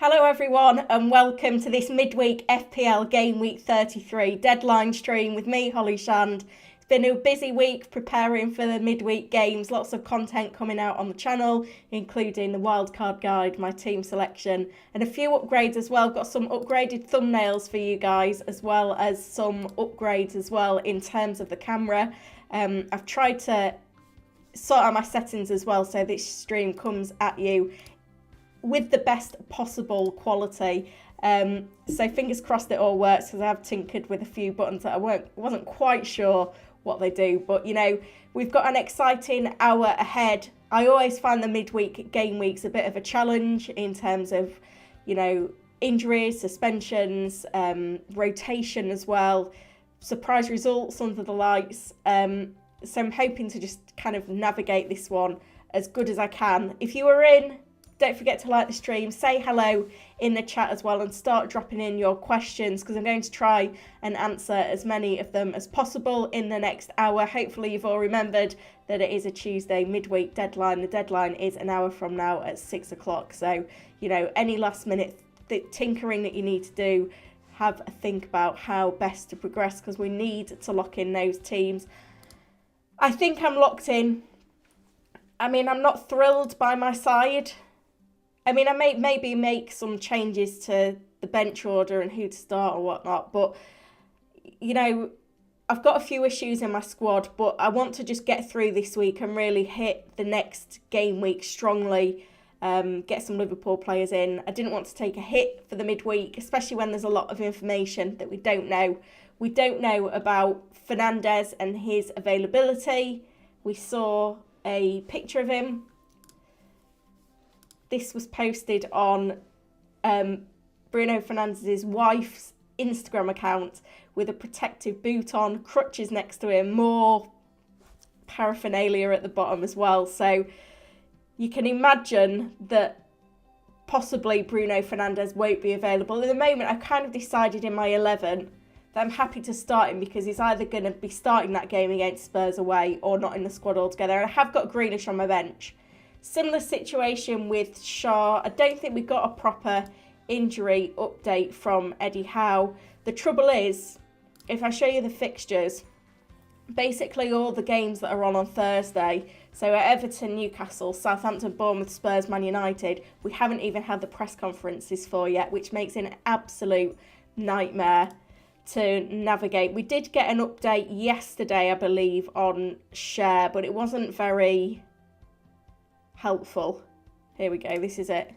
Hello everyone and welcome to this midweek FPL Gameweek 33 deadline stream with me, Holly Shand. It's been a busy week preparing for the midweek games, lots of content coming out on the channel, including the wildcard guide, my team selection and a few upgrades as well. Got some upgraded thumbnails for you guys as well as some upgrades as well in terms of the camera. I've tried to sort out my settings as well so this stream comes at you with the best possible quality. So fingers crossed it all works, because I have tinkered with a few buttons that I wasn't quite sure what they do. But you know, we've got an exciting hour ahead. I always find the midweek game weeks a bit of a challenge in terms of, you know, injuries, suspensions, rotation as well, surprise results under the lights. So I'm hoping to just kind of navigate this one as good as I can. If you were in, don't forget to like the stream, say hello in the chat as well, and start dropping in your questions, because I'm going to try and answer as many of them as possible in the next hour. Hopefully you've all remembered that it is a Tuesday midweek deadline. The deadline is an hour from now at 6 o'clock. So, you know, any last minute tinkering that you need to do, have a think about how best to progress, because we need to lock in those teams. I think I'm locked in. I mean, I'm not thrilled by my side. I mean, I may maybe make some changes to the bench order and who to start or whatnot, but, you know, I've got a few issues in my squad, but I want to just get through this week and really hit the next game week strongly, get some Liverpool players in. I didn't want to take a hit for the midweek, especially when there's a lot of information that we don't know. We don't know about Fernandes and his availability. We saw a picture of him. This was posted on Bruno Fernandes' wife's Instagram account with a protective boot on, crutches next to him, more paraphernalia at the bottom as well. So you can imagine that possibly Bruno Fernandes won't be available. At the moment, I've kind of decided in my 11 that I'm happy to start him, because he's either going to be starting that game against Spurs away or not in the squad altogether. And I have got Grealish on my bench. Similar situation with Shaw. I don't think we got a proper injury update from Eddie Howe. The trouble is, if I show you the fixtures, basically all the games that are on Thursday, so at Everton, Newcastle, Southampton, Bournemouth, Spurs, Man United, we haven't even had the press conferences for yet, which makes it an absolute nightmare to navigate. We did get an update yesterday, I believe, on Share, but it wasn't very helpful. Here we go, this is it.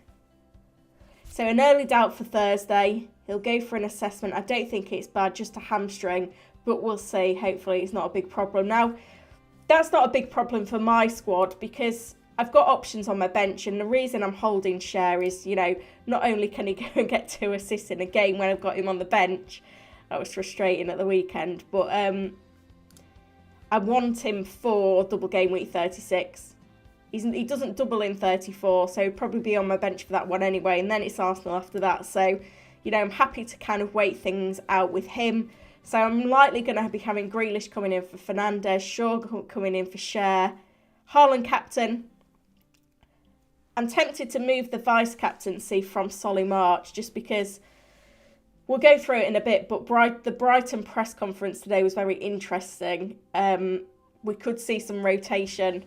So an early doubt for Thursday. He'll go for an assessment. I don't think it's bad, just a hamstring, but we'll see. Hopefully it's not a big problem. Now, that's not a big problem for my squad, because I've got options on my bench, and the reason I'm holding Share is, you know, not only can he go and get 2 assists in a game when I've got him on the bench, that was frustrating at the weekend, but I want him for double game week 36. He doesn't double in 34, so he'd probably be on my bench for that one anyway, and then it's Arsenal after that. So, you know, I'm happy to kind of wait things out with him. So I'm likely going to be having Grealish coming in for Fernandes, Shaw coming in for Share, Haaland captain. I'm tempted to move the vice captaincy from Solly March, just because we'll go through it in a bit, but the Brighton press conference today was very interesting. We could see some rotation.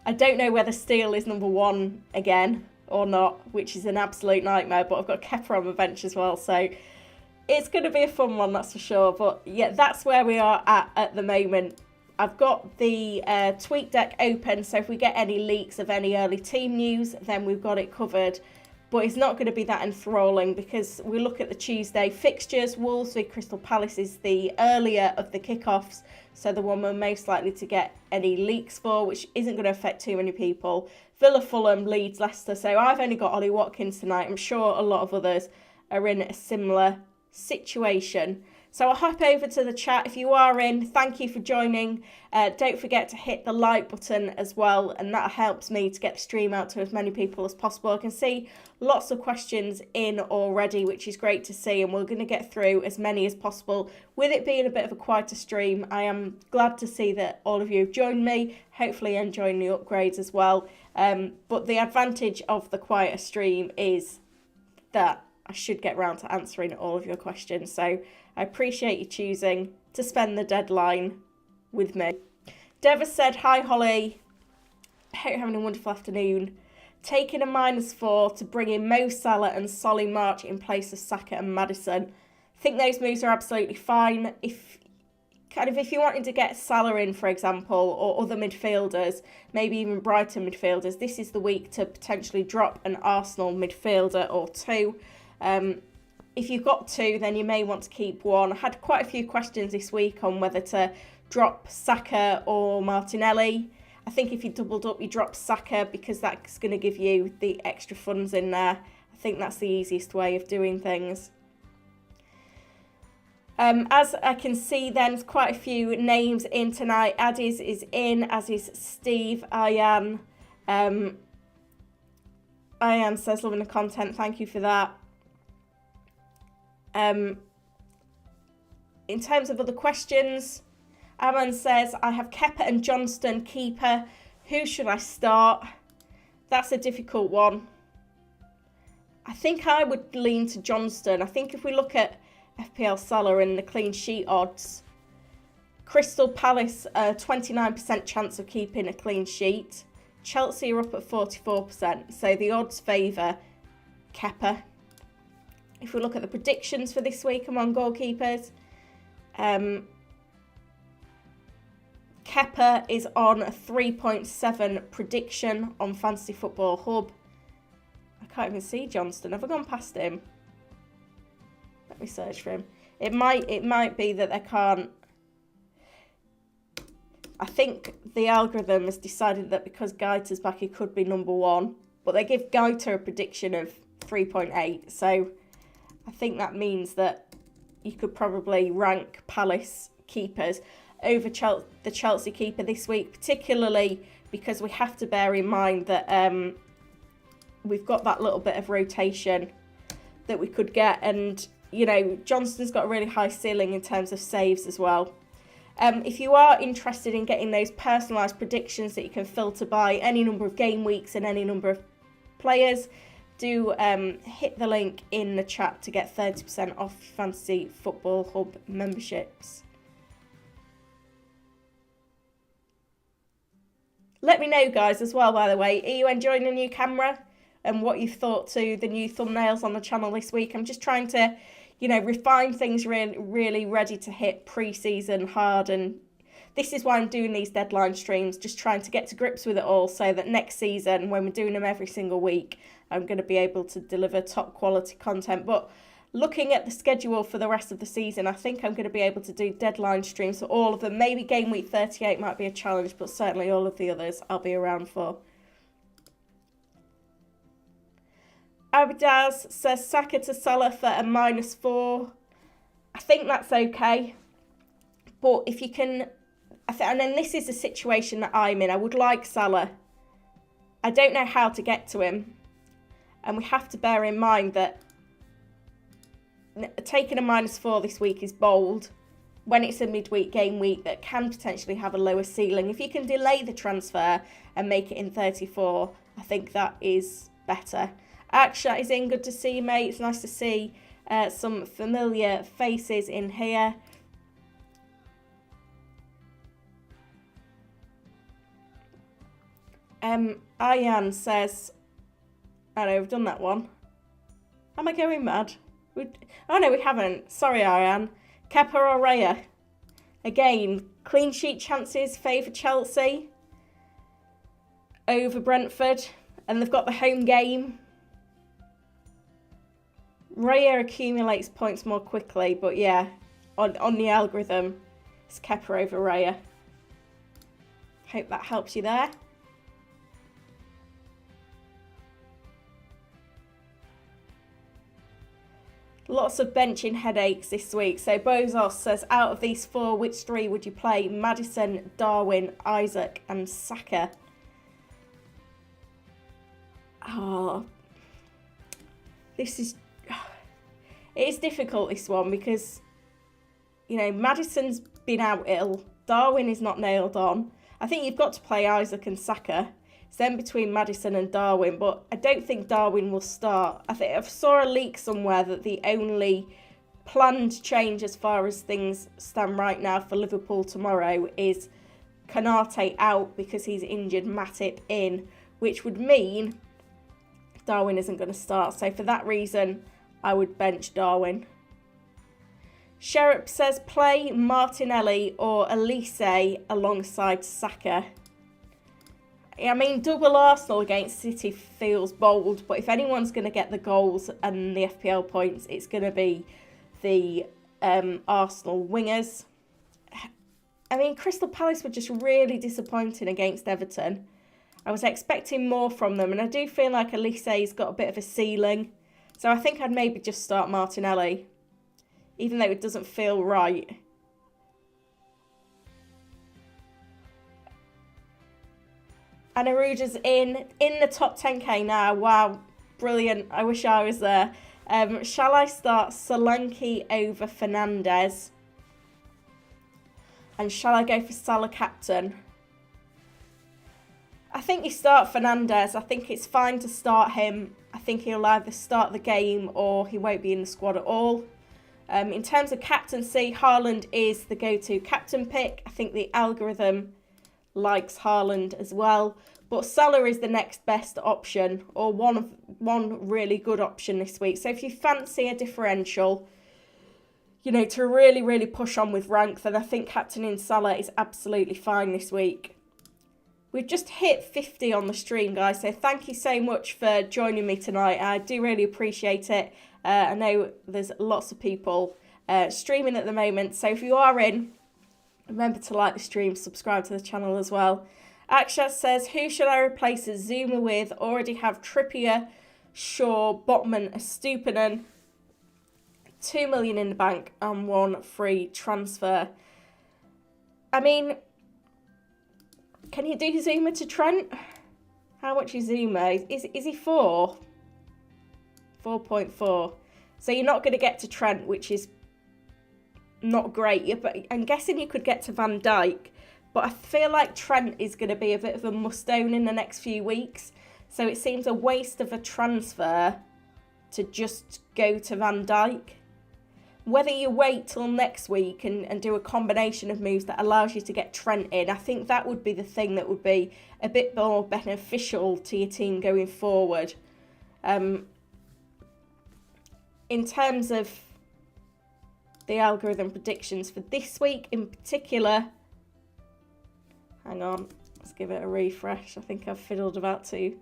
I don't know whether Steele is number 1 again or not, which is an absolute nightmare, but I've got Kepa on the bench as well, so it's going to be a fun one, that's for sure. But yeah, that's where we are at the moment. I've got the tweet deck open, so if we get any leaks of any early team news, then we've got it covered. But it's not going to be that enthralling, because we look at the Tuesday fixtures. Wolves v Crystal Palace is the earlier of the kickoffs, so the one we're most likely to get any leaks for, which isn't going to affect too many people. Villa, Fulham, Leeds, Leicester. So I've only got Ollie Watkins tonight. I'm sure a lot of others are in a similar situation. So I'll hop over to the chat. If you are in, thank you for joining. Don't forget to hit the like button as well, and that helps me to get the stream out to as many people as possible. I can see lots of questions in already, which is great to see, and we're going to get through as many as possible. With it being a bit of a quieter stream, I am glad to see that all of you have joined me, hopefully enjoying the upgrades as well. But the advantage of the quieter stream is that I should get round to answering all of your questions. So I appreciate you choosing to spend the deadline with me. Dev said, hi Holly, hope you're having a wonderful afternoon. Taking a -4 to bring in Mo Salah and Solly March in place of Saka and Maddison. I think those moves are absolutely fine. If you're wanting to get Salah in, for example, or other midfielders, maybe even Brighton midfielders, this is the week to potentially drop an Arsenal midfielder or two. If you've got two, then you may want to keep one. I had quite a few questions this week on whether to drop Saka or Martinelli. I think if you doubled up, you drop Saka because that's going to give you the extra funds in there. I think that's the easiest way of doing things. As I can see, then quite a few names in tonight. Addies is in, as is Steve, Ayan. Ayan says, loving the content, thank you for that. In terms of other questions, Aman says, I have Kepa and Johnston keeper. Who should I start? That's a difficult one. I think I would lean to Johnston. I think if we look at FPL Salah and the clean sheet odds, Crystal Palace, 29% chance of keeping a clean sheet. Chelsea are up at 44%, so the odds favour Kepa. If we look at the predictions for this week among goalkeepers, Kepa is on a 3.7 prediction on Fantasy Football Hub. I can't even see Johnston. Have I gone past him? Let me search for him. It might be that they can't. I think the algorithm has decided that because Gaeta's back, he could be number one. But they give Gaeta a prediction of 3.8. So I think that means that you could probably rank Palace keepers over the Chelsea keeper this week, particularly because we have to bear in mind that we've got that little bit of rotation that we could get. And, you know, Johnston's got a really high ceiling in terms of saves as well. If you are interested in getting those personalised predictions that you can filter by any number of game weeks and any number of players, do hit the link in the chat to get 30% off Fantasy Football Hub memberships. Let me know, guys, as well, by the way. Are you enjoying the new camera and what you've thought to the new thumbnails on the channel this week? I'm just trying to, you know, refine things really ready to hit pre-season hard. And this is why I'm doing these deadline streams, just trying to get to grips with it all so that next season, when we're doing them every single week, I'm going to be able to deliver top quality content. But looking at the schedule for the rest of the season, I think I'm going to be able to do deadline streams for all of them. Maybe game week 38 might be a challenge, but certainly all of the others I'll be around for. Abdaz says Saka to Salah for a -4. I think that's okay. But if you can, and then this is the situation that I'm in. I would like Salah. I don't know how to get to him. And we have to bear in mind that taking a -4 this week is bold when it's a midweek game week that can potentially have a lower ceiling. If you can delay the transfer and make it in 34, I think that is better. Akshat is in. Good to see you, mate. It's nice to see some familiar faces in here. Ayan says, I know we've done that one. Am I going mad? Oh no, we haven't. Sorry, Ayan. Kepa or Raya? Again, clean sheet chances favour Chelsea over Brentford, and they've got the home game. Raya accumulates points more quickly, but yeah, on the algorithm, it's Kepa over Raya. Hope that helps you there. Lots of benching headaches this week. So Bozos says, out of these four, which three would you play? Maddison, Darwin, Isaac and Saka. Oh, this is... It is difficult, this one, because, you know, Maddison's been out ill. Darwin is not nailed on. I think you've got to play Isaac and Saka. It's then between Maddison and Darwin, but I don't think Darwin will start. I think I saw a leak somewhere that the only planned change as far as things stand right now for Liverpool tomorrow is Konate out because he's injured, Matip in, which would mean Darwin isn't going to start. So for that reason, I would bench Darwin. Sherip says play Martinelli or Elise alongside Saka. I mean, double Arsenal against City feels bold, but if anyone's going to get the goals and the FPL points, it's going to be the Arsenal wingers. I mean, Crystal Palace were just really disappointing against Everton. I was expecting more from them, and I do feel like Elise's got a bit of a ceiling. So I think I'd maybe just start Martinelli, even though it doesn't feel right. And Aruja's in the top 10k now. Wow, brilliant. I wish I was there. Shall I start Solanke over Fernandes? And shall I go for Salah captain? I think you start Fernandes. I think it's fine to start him. I think he'll either start the game or he won't be in the squad at all. In terms of captaincy, Haaland is the go-to captain pick. I think the algorithm likes Haaland as well, but Salah is the next best option, or one really good option this week. So if you fancy a differential, you know, to really push on with rank, then I think captaining Salah is absolutely fine this week. We've just hit 50 on the stream, guys, so thank you so much for joining me tonight. I do really appreciate it. I know there's lots of people streaming at the moment, so if you are in, remember to like the stream, subscribe to the channel as well. Akshat says, who should I replace Zuma with? Already have Trippier, Shaw, Botman, Estupinan, 2 million in the bank and 1 free transfer. I mean, can you do Zuma to Trent? How much is Zuma? Is he 4? 4.4. So you're not going to get to Trent, which is not great. But I'm guessing you could get to Van Dijk. But I feel like Trent is going to be a bit of a must-own in the next few weeks. So it seems a waste of a transfer to just go to Van Dijk. Whether you wait till next week and do a combination of moves that allows you to get Trent in, I think that would be the thing that would be a bit more beneficial to your team going forward. In terms of the algorithm predictions for this week in particular, hang on, let's give it a refresh. I think I've fiddled about too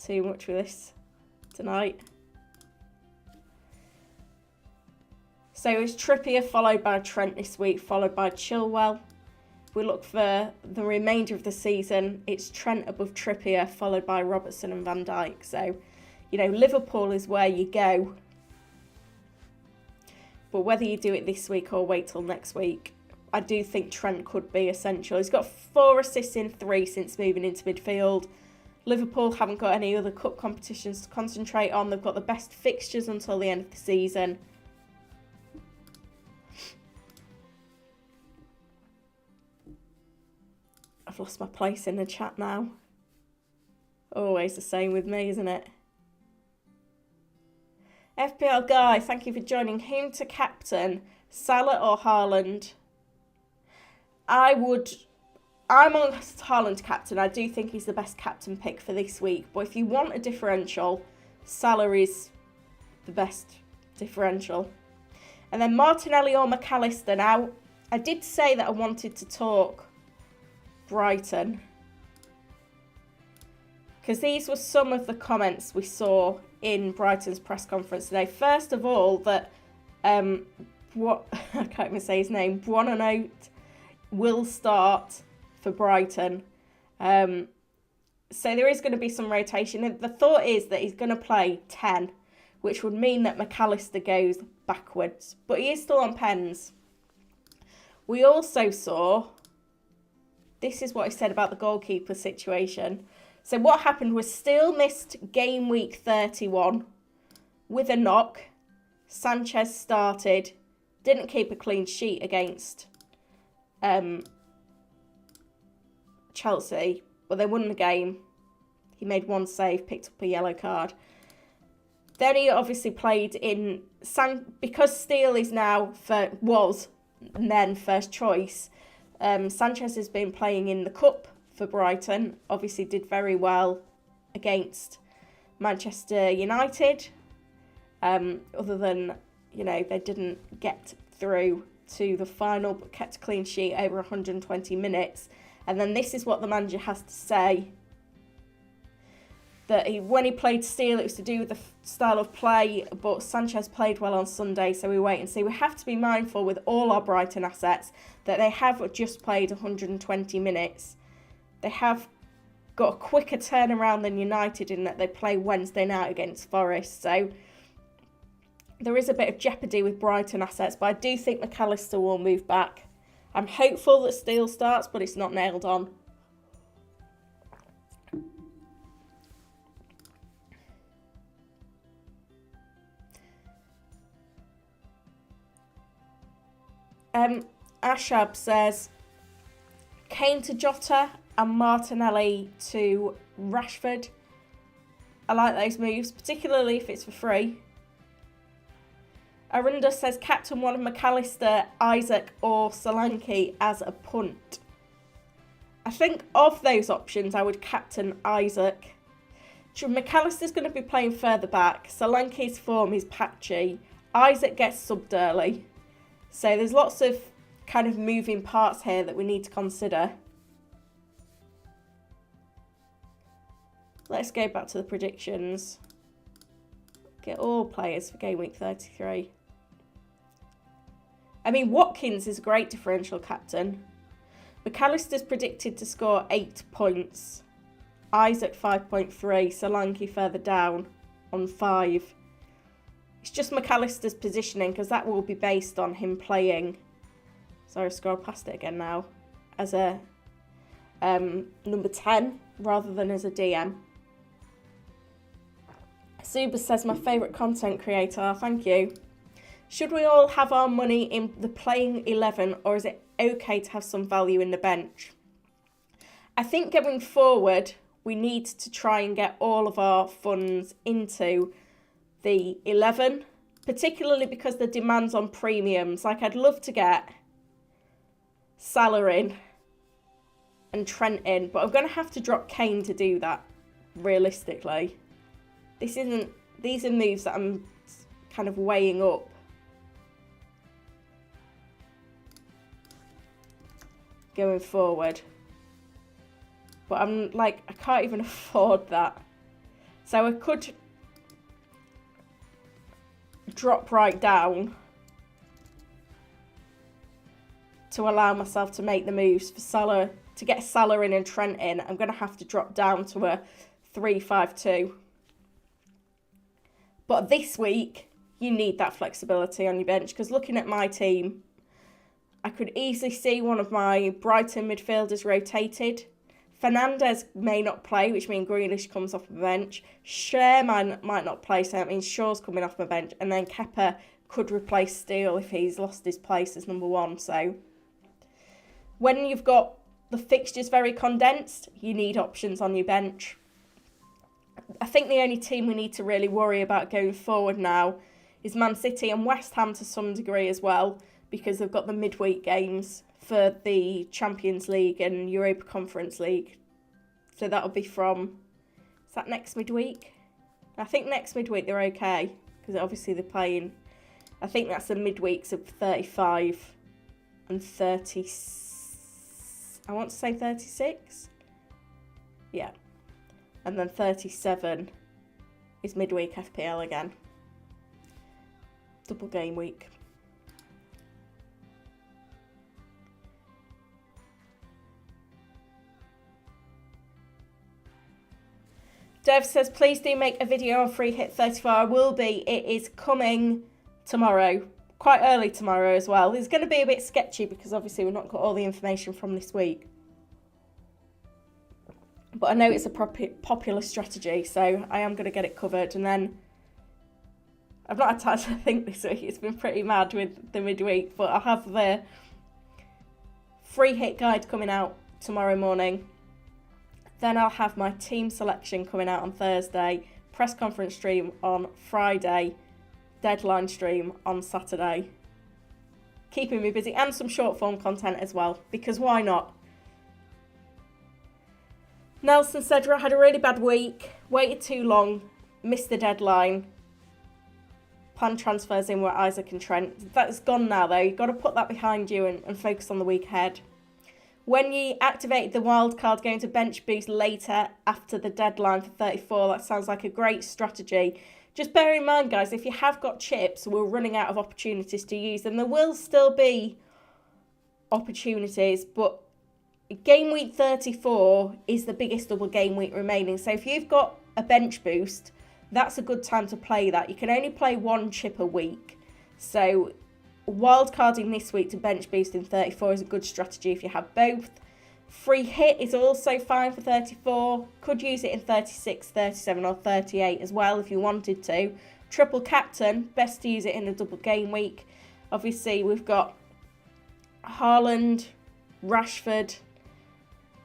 much with this tonight. So it's Trippier followed by Trent this week, followed by Chilwell. If we look for the remainder of the season, it's Trent above Trippier, followed by Robertson and Van Dijk. So, you know, Liverpool is where you go. But whether you do it this week or wait till next week, I do think Trent could be essential. He's got 4 assists in 3 since moving into midfield. Liverpool haven't got any other cup competitions to concentrate on. They've got the best fixtures until the end of the season. I've lost my place in the chat now. Always the same with me, isn't it? FPL Guy, thank you for joining. Whom to captain, Salah or Haaland? I'm on Haaland captain. I do think he's the best captain pick for this week. But if you want a differential, Salah is the best differential. And then Martinelli or McAllister. Now, I did say that I wanted to talk Brighton, because these were some of the comments we saw in Brighton's press conference today. First of all, that what I can't even say his name, Buonanotte will start for Brighton. So there is going to be some rotation. The thought is that he's going to play 10, which would mean that McAllister goes backwards, but he is still on pens. We also saw, this is what I said about the goalkeeper situation. So what happened was Steele missed game week 31 with a knock. Sanchez started, didn't keep a clean sheet against Chelsea, but they won the game. He made one save, picked up a yellow card. Then he obviously played in because Steele is now was and then first choice. Sanchez has been playing in the cup for Brighton. Obviously did very well against Manchester United. Other than, they didn't get through to the final, but kept a clean sheet over 120 minutes. And then this is what the manager has to say. That when he played Steele, it was to do with the style of play, but Sanchez played well on Sunday, so we wait and see. We have to be mindful with all our Brighton assets that they have just played 120 minutes. They have got a quicker turnaround than United in that they play Wednesday night against Forest, so there is a bit of jeopardy with Brighton assets, but I do think McAllister will move back. I'm hopeful that Steele starts, but it's not nailed on. Ashab says, Kane to Jota and Martinelli to Rashford. I like those moves, particularly if it's for free. Arunda says, captain one of McAllister, Isaac or Solanke as a punt. I think of those options, I would captain Isaac. McAllister's going to be playing further back. Solanke's form is patchy. Isaac gets subbed early. So there's lots of kind of moving parts here that we need to consider. Let's go back to the predictions. Get all players for game week 33. I mean, Watkins is a great differential captain. McAllister's predicted to score 8 points. Isaac 5.3. Solanke further down on 5. It's just McAllister's positioning because that will be based on him playing. Sorry, scroll past it again now. As a number 10 rather than as a DM. Suba says, my favourite content creator. Thank you. Should we all have our money in the playing 11 or is it okay to have some value in the bench? I think going forward, we need to try and get all of our funds into the 11, particularly because the demands on premiums. Like, I'd love to get Salah in and Trent in, but I'm going to have to drop Kane to do that, realistically. These are moves that I'm kind of weighing up. Going forward. But I'm like, I can't even afford that. So I could drop right down to allow myself to make the moves for Salah. To get Salah in and Trent in, I'm going to have to drop down to a 3-5-2. But this week, you need that flexibility on your bench. Because looking at my team, I could easily see one of my Brighton midfielders rotated. Fernandez may not play, which means Grealish comes off the bench. Schär might not play, so that means Shaw's coming off my bench. And then Kepa could replace Steele if he's lost his place as number 1. So when you've got the fixtures very condensed, you need options on your bench. I think the only team we need to really worry about going forward now is Man City and West Ham to some degree as well, because they've got the midweek games for the Champions League and Europa Conference League. So that'll be from, is that next midweek? I think next midweek they're okay, because obviously they're playing, I think that's the midweeks of 35 and 30, I want to say 36? Yeah. And then 37 is midweek FPL again. Double game week. Dev says, please do make a video on free hit 34. I will be. It is coming tomorrow. Quite early tomorrow as well. It's going to be a bit sketchy because obviously we've not got all the information from this week. But I know it's a popular strategy, so I am going to get it covered. And then I've not had time to think this week. It's been pretty mad with the midweek. But I'll have the free hit guide coming out tomorrow morning. Then I'll have my team selection coming out on Thursday, press conference stream on Friday, deadline stream on Saturday. Keeping me busy, and some short form content as well, because why not? Nelson said, I had a really bad week, waited too long, missed the deadline. Planned transfers in with Isaac and Trent. That's gone now though, you've got to put that behind you and focus on the week ahead. When you activated the wildcard going to bench boost later after the deadline for 34, that sounds like a great strategy. Just bear in mind, guys, if you have got chips, we're running out of opportunities to use them. There will still be opportunities, but game week 34 is the biggest double game week remaining. So if you've got a bench boost, that's a good time to play that. You can only play one chip a week. So wildcarding this week to bench boost in 34 is a good strategy if you have both. Free hit is also fine for 34. Could use it in 36, 37 or 38 as well if you wanted to. Triple captain, best to use it in a double game week. Obviously we've got Haaland, Rashford,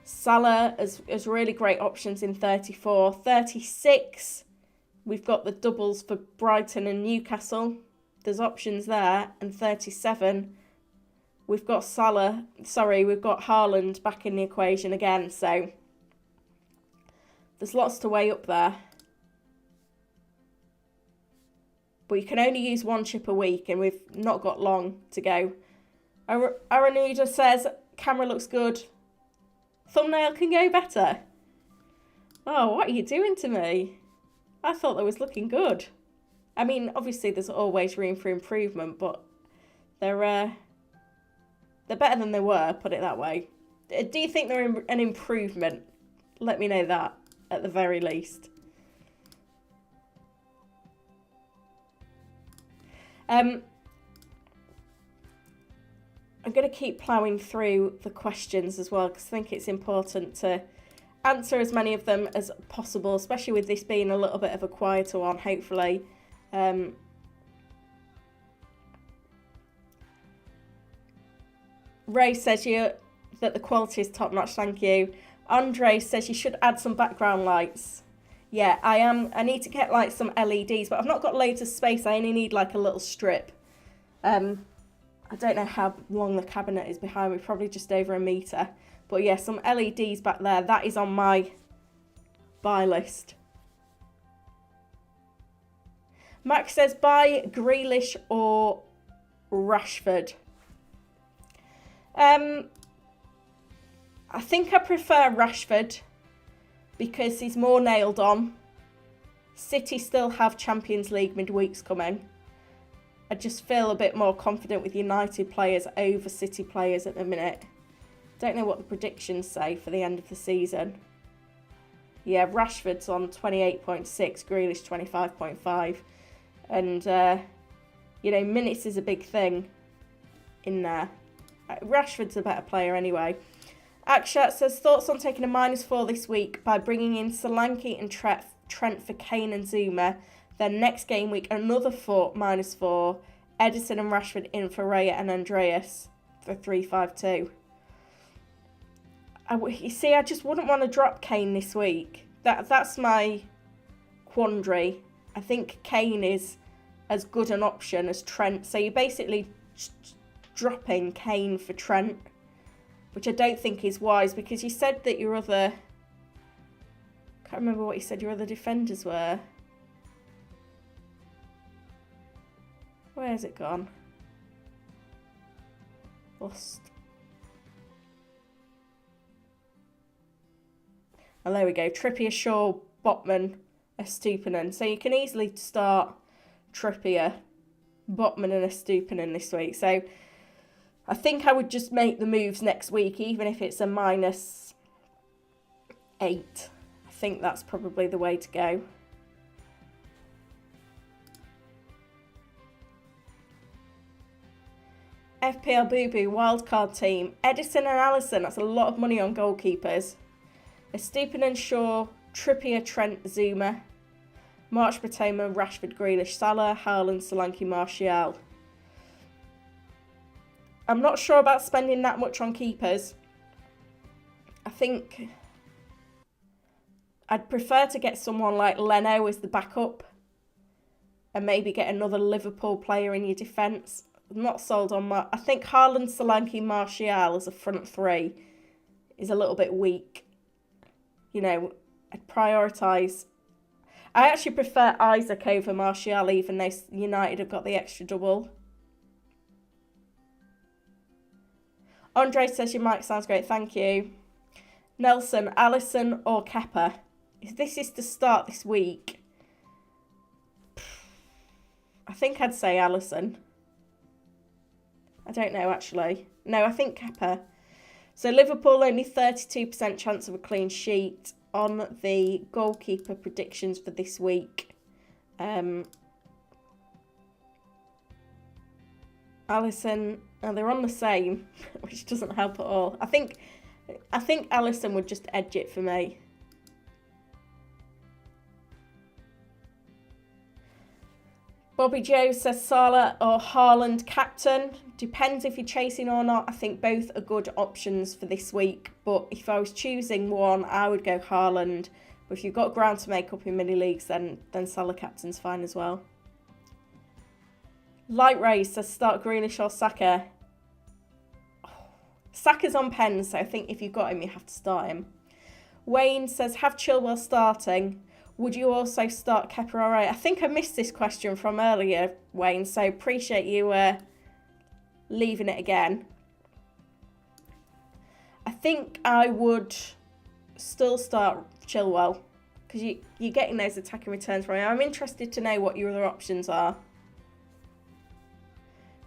Salah as really great options in 34. 36, we've got the doubles for Brighton and Newcastle. There's options there. And 37, we've got Haaland back in the equation again. So there's lots to weigh up there. But you can only use one chip a week and we've not got long to go. Aranuda says, camera looks good. Thumbnail can go better. Oh, what are you doing to me? I thought that was looking good. I mean, obviously there's always room for improvement, but they're better than they were, put it that way. Do you think they're an improvement? Let me know that, at the very least. I'm going to keep ploughing through the questions as well, because I think it's important to answer as many of them as possible, especially with this being a little bit of a quieter one, hopefully. Ray says that the quality is top notch, thank you. Andre says you should add some background lights. Yeah, I need to get like some LEDs, but I've not got loads of space. I only need like a little strip. I don't know how long the cabinet is behind me, probably just over a metre. But yeah, some LEDs back there. That is on my buy list. Max says, buy Grealish or Rashford. I think I prefer Rashford because he's more nailed on. City still have Champions League midweeks coming. I just feel a bit more confident with United players over City players at the minute. Don't know what the predictions say for the end of the season. Yeah, Rashford's on 28.6, Grealish 25.5. And, you know, minutes is a big thing in there. Rashford's a better player anyway. Akshat says, thoughts on taking a -4 this week by bringing in Solanke and Trent for Kane and Zuma. Then next game week, another -4. Edison and Rashford in for Raya and Andreas for 3-5-2. You see, I just wouldn't want to drop Kane this week. That's my quandary. I think Kane is as good an option as Trent. So you're basically dropping Kane for Trent, which I don't think is wise, because you said that your other... can't remember what you said your other defenders were. Where's it gone? Lost. Oh, there we go. Trippier, Shaw, Botman, Estupinan. So you can easily start Trippier, Botman and Estupinan this week. So I think I would just make the moves next week, even if it's a -8. I think that's probably the way to go. FPL Boo Boo, wildcard team. Edison and Allison, that's a lot of money on goalkeepers. Estupinan, Shaw, Trippier, Trent, Zuma. March, Matoma, Rashford, Grealish, Salah, Haaland, Solanke, Martial. I'm not sure about spending that much on keepers. I think I'd prefer to get someone like Leno as the backup and maybe get another Liverpool player in your defence. I'm not sold on I think Haaland, Solanke, Martial as a front three is a little bit weak. You know, I'd prioritise. I actually prefer Isaac over Martial, even though United have got the extra double. Andre says your mic sounds great, thank you. Nelson, Alisson or Kepa? If this is to start this week, I think I'd say Alisson. I don't know, actually. No, I think Kepa. So Liverpool only 32% chance of a clean sheet on the goalkeeper predictions for this week. Alisson, they're on the same, which doesn't help at all. I think Alisson would just edge it for me. Bobby Joe says Salah or Haaland captain. Depends if you're chasing or not. I think both are good options for this week. But if I was choosing one, I would go Haaland. But if you've got ground to make up in mini leagues, then Salah captain's fine as well. Light Race says start Grealish or Saka. Saka's on pens, so I think if you've got him, you have to start him. Wayne says have Chilwell starting. Would you also start Kepa or I think I missed this question from earlier, Wayne, so appreciate you leaving it again. I think I would still start Chilwell because you're getting those attacking returns from him. I'm interested to know what your other options are.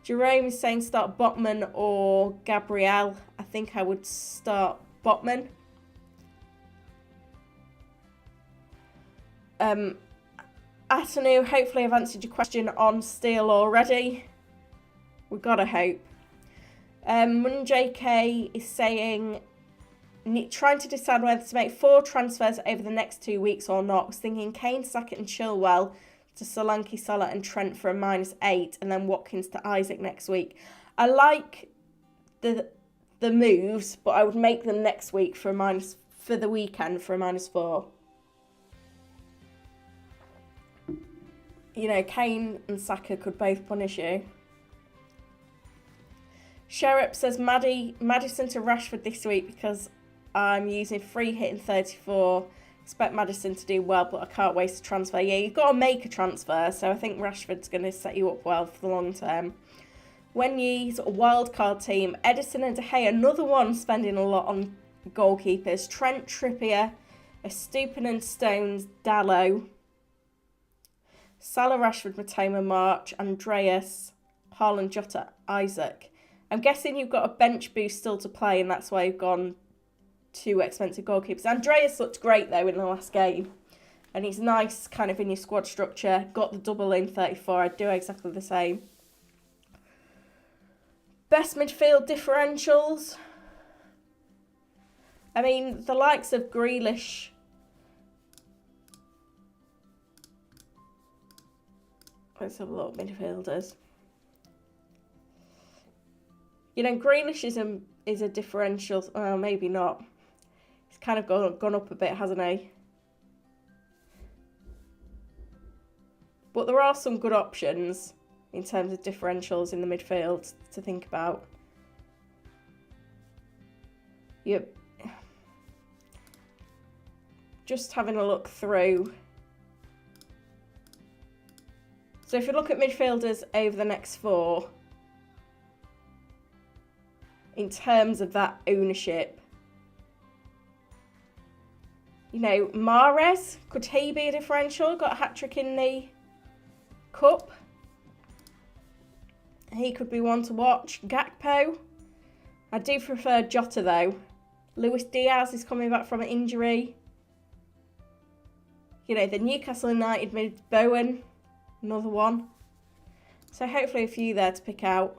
Jerome is saying start Botman or Gabriel. I think I would start Botman. Atanu, hopefully I've answered your question on Steel already. We've got to hope. JK is saying, trying to decide whether to make 4 transfers over the next 2 weeks or not. Was thinking Kane, Saka and Chilwell to Solanke, Salah and Trent for a -8 and then Watkins to Isaac next week. I like the moves, but I would make them next week for the weekend for a -4. You know, Kane and Saka could both punish you. Sherip says Maddison to Rashford this week because I'm using free hit in 34. Expect Maddison to do well, but I can't waste a transfer. Yeah, you've got to make a transfer, so I think Rashford's going to set you up well for the long term. Wendy's wildcard team, Edison and De Gea, another one spending a lot on goalkeepers. Trent, Trippier, Estupiñán, Stones, Dalot. Salah, Rashford, Matoma, March, Andreas, Haaland, Jota, Isaac. I'm guessing you've got a bench boost still to play and that's why you've gone 2 expensive goalkeepers. Andreas looked great though in the last game. And he's nice kind of in your squad structure. Got the double in 34. I'd do exactly the same. Best midfield differentials. I mean, the likes of Grealish. Let's have a look at midfielders. You know, Grealish is a differential. Well, maybe not. He's kind of gone up a bit, hasn't he? But there are some good options in terms of differentials in the midfield to think about. Yep. Just having a look through. So if you look at midfielders over the next 4, in terms of that ownership, you know, Mahrez, could he be a differential? Got a hat-trick in the Cup. He could be one to watch. Gakpo. I do prefer Jota though. Luis Diaz is coming back from an injury. You know, the Newcastle United mid Bowen. Another one. So hopefully a few there to pick out.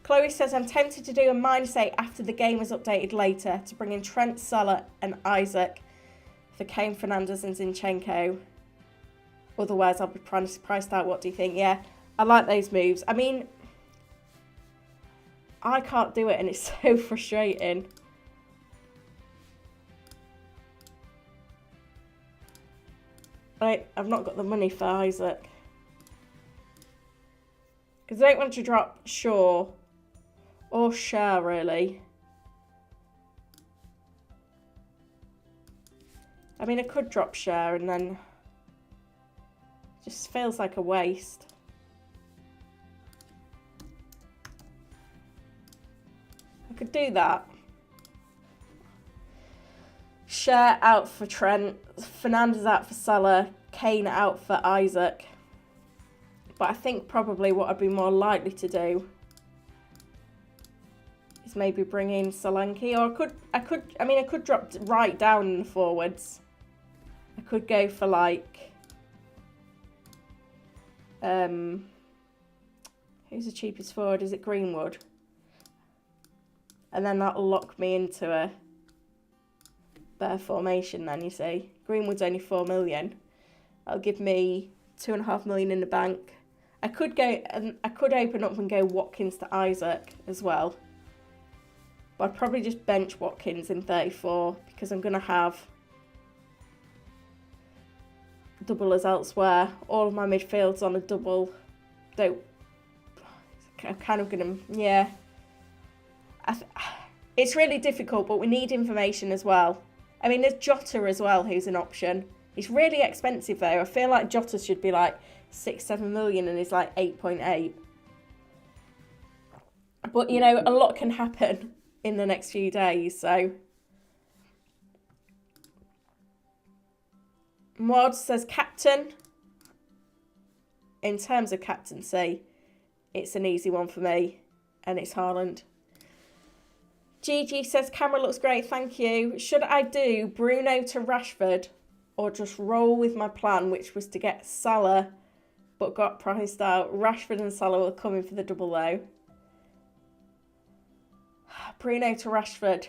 Chloe says, I'm tempted to do a -8 after the game is updated later to bring in Trent, Salah and Isaac for Kane, Fernandes and Zinchenko. Otherwise, I'll be priced out. What do you think? Yeah, I like those moves. I mean, I can't do it and it's so frustrating. I've not got the money for Isaac. Because I don't want to drop Shaw or Share, really. I mean, I could drop Share and then it just feels like a waste. I could do that. Share out for Trent, Fernandes out for Salah, Kane out for Isaac. But I think probably what I'd be more likely to do is maybe bring in Solanke, or I could drop right down in the forwards. I could go for like, who's the cheapest forward? Is it Greenwood? And then that'll lock me into a better formation then, you see. Greenwood's only 4 million. That'll give me 2.5 million in the bank. I could open up and go Watkins to Isaac as well. But I'd probably just bench Watkins in 34 because I'm going to have doublers elsewhere. All of my midfields on a double. I'm kind of going to, yeah. It's really difficult, but we need information as well. I mean, there's Jota as well, who's an option. He's really expensive though. I feel like Jota should be like 6-7 million and he's like 8.8. But you know, a lot can happen in the next few days, so. Mod says captain. In terms of captaincy, it's an easy one for me, and it's Haaland. Gigi says camera looks great, thank you. Should I do Bruno to Rashford or just roll with my plan, which was to get Salah but got priced out? Rashford and Salah will come in for the double though. Bruno to Rashford.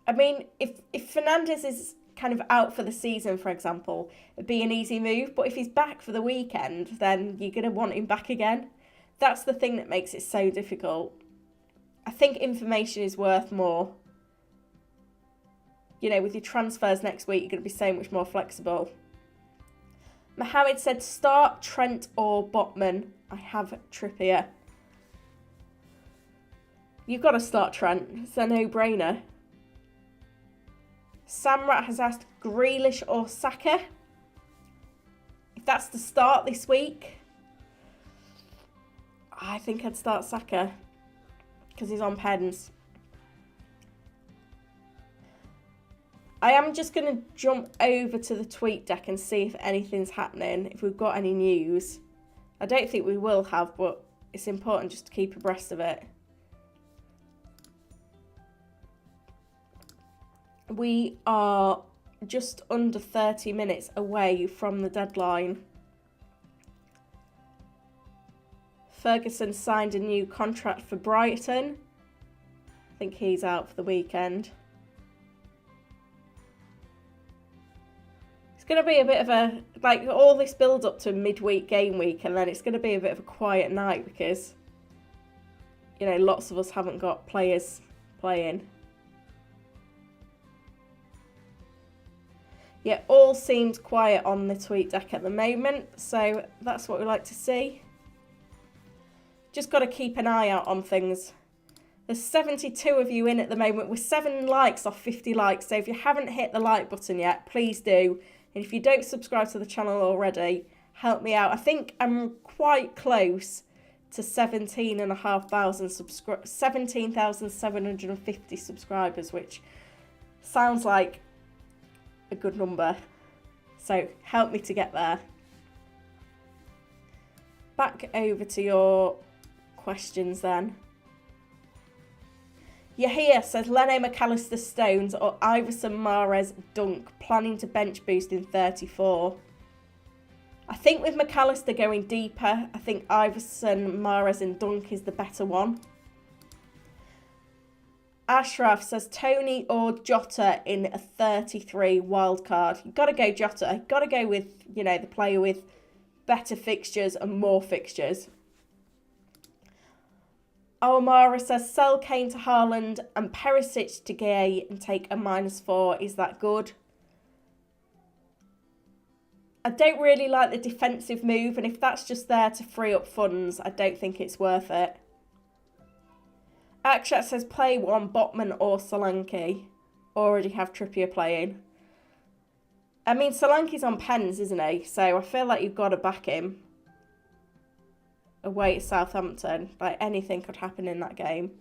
I mean, if Fernandes is kind of out for the season, for example, it'd be an easy move. But if he's back for the weekend, then you're going to want him back again. That's the thing that makes it so difficult. I think information is worth more. You know, with your transfers next week, you're going to be so much more flexible. Mohammed said, start Trent or Botman. I have Trippier. You've got to start Trent. It's a no-brainer. Samrat has asked Grealish or Saka. If that's the start this week, I think I'd start Saka because he's on pens. I am just going to jump over to the tweet deck and see if anything's happening, if we've got any news. I don't think we will have, but it's important just to keep abreast of it. We are just under 30 minutes away from the deadline. Ferguson signed a new contract for Brighton. I think he's out for the weekend. It's going to be a bit of a, like, all this build up to midweek game week, and then it's going to be a bit of a quiet night because, you know, lots of us haven't got players playing. Yeah, all seems quiet on the tweet deck at the moment, so that's what we like to see. Just got to keep an eye out on things. There's 72 of you in at the moment with 7 likes off 50 likes, so if you haven't hit the like button yet, please do. And if you don't subscribe to the channel already, help me out. I think I'm quite close to 17,750 subscribers, which sounds like a good number. So help me to get there. Back over to your questions then. Yahia says Leno, McAllister, Stones or Iverson, Mahrez, Dunk, planning to bench boost in 34. I think with McAllister going deeper, I think Iverson, Mahrez and Dunk is the better one. Ashraf says Tony or Jota in a 33 wildcard. You've got to go Jota. You've got to go with, you know, the player with better fixtures and more fixtures. Omara says, sell Kane to Haaland and Perisic to Gay and take a -4. Is that good? I don't really like the defensive move, and if that's just there to free up funds, I don't think it's worth it. Akshat says, play one Botman or Solanke. Already have Trippier playing. I mean, Solanke's on pens, isn't he? So I feel like you've got to back him. Away at Southampton. Like, anything could happen in that game.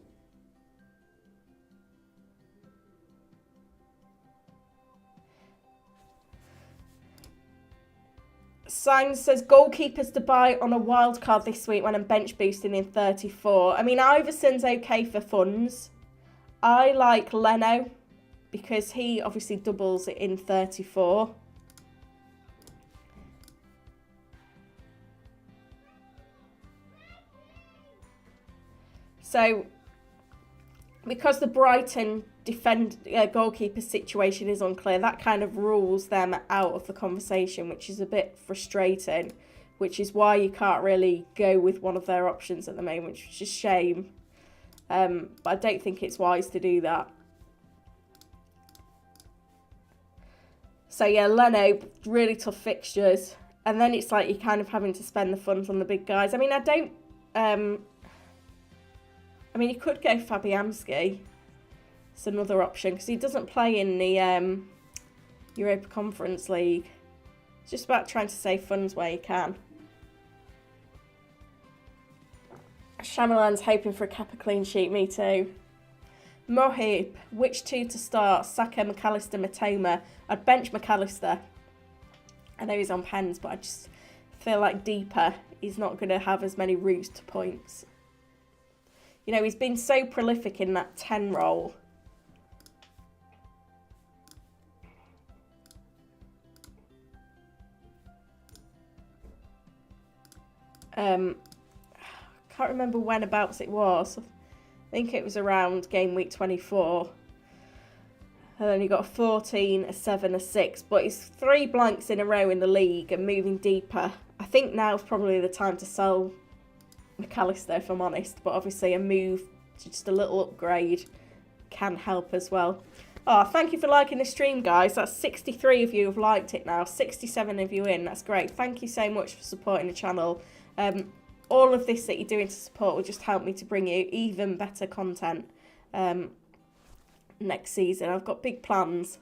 Simon says, goalkeepers to buy on a wild card this week when I'm bench boosting in 34. I mean, Iverson's okay for funds. I like Leno because he obviously doubles it in 34. So, because the Brighton goalkeeper situation is unclear, that kind of rules them out of the conversation, which is a bit frustrating, which is why you can't really go with one of their options at the moment, which is a shame. But I don't think it's wise to do that. So yeah, Leno, really tough fixtures. And then it's like you're kind of having to spend the funds on the big guys. I mean, you could go Fabianski. It's another option because he doesn't play in the Europa Conference League. It's just about trying to save funds where you can. Shyamalan's hoping for a Kappa clean sheet, me too. Mohib, which two to start? Saka, McAllister, Matoma. I'd bench McAllister. I know he's on pens, but I just feel like deeper, he's not going to have as many routes to points. You know, he's been so prolific in that 10 role. Can't remember whenabouts it was. I think it was around game week 24. And then he got a 14, a 7, a 6. But he's 3 blanks in a row in the league and moving deeper. I think now's probably the time to sell McAllister, if I'm honest. But obviously a move, just a little upgrade, can help as well. Oh, thank you for liking the stream, guys. That's 63 of you have liked it now. 67 of you in. That's great. Thank you so much for supporting the channel. All of this that you're doing to support will just help me to bring you even better content next season. I've got big plans.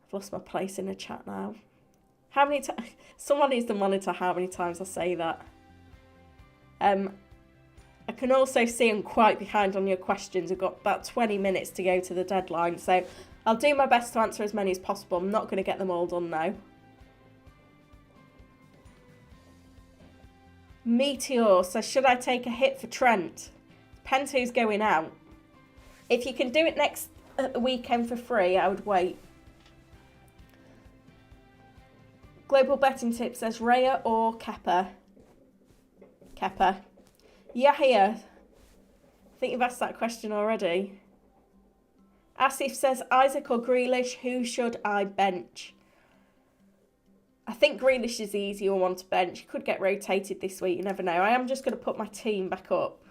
I've lost my place in the chat now. How many times? Someone needs to monitor how many times I say that. I can also see I'm quite behind on your questions. I've got about 20 minutes to go to the deadline, so I'll do my best to answer as many as possible. I'm not going to get them all done now. Meteor says, should I take a hit for Trent? Depends who's going out. If you can do it next weekend for free, I would wait. Global Betting Tip says, Raya or Kepa? Kepa. Yahya. I think you've asked that question already. Asif says, Isaac or Grealish, who should I bench? I think Grealish is the easier one to bench. He could get rotated this week, you never know. I am just going to put my team back up,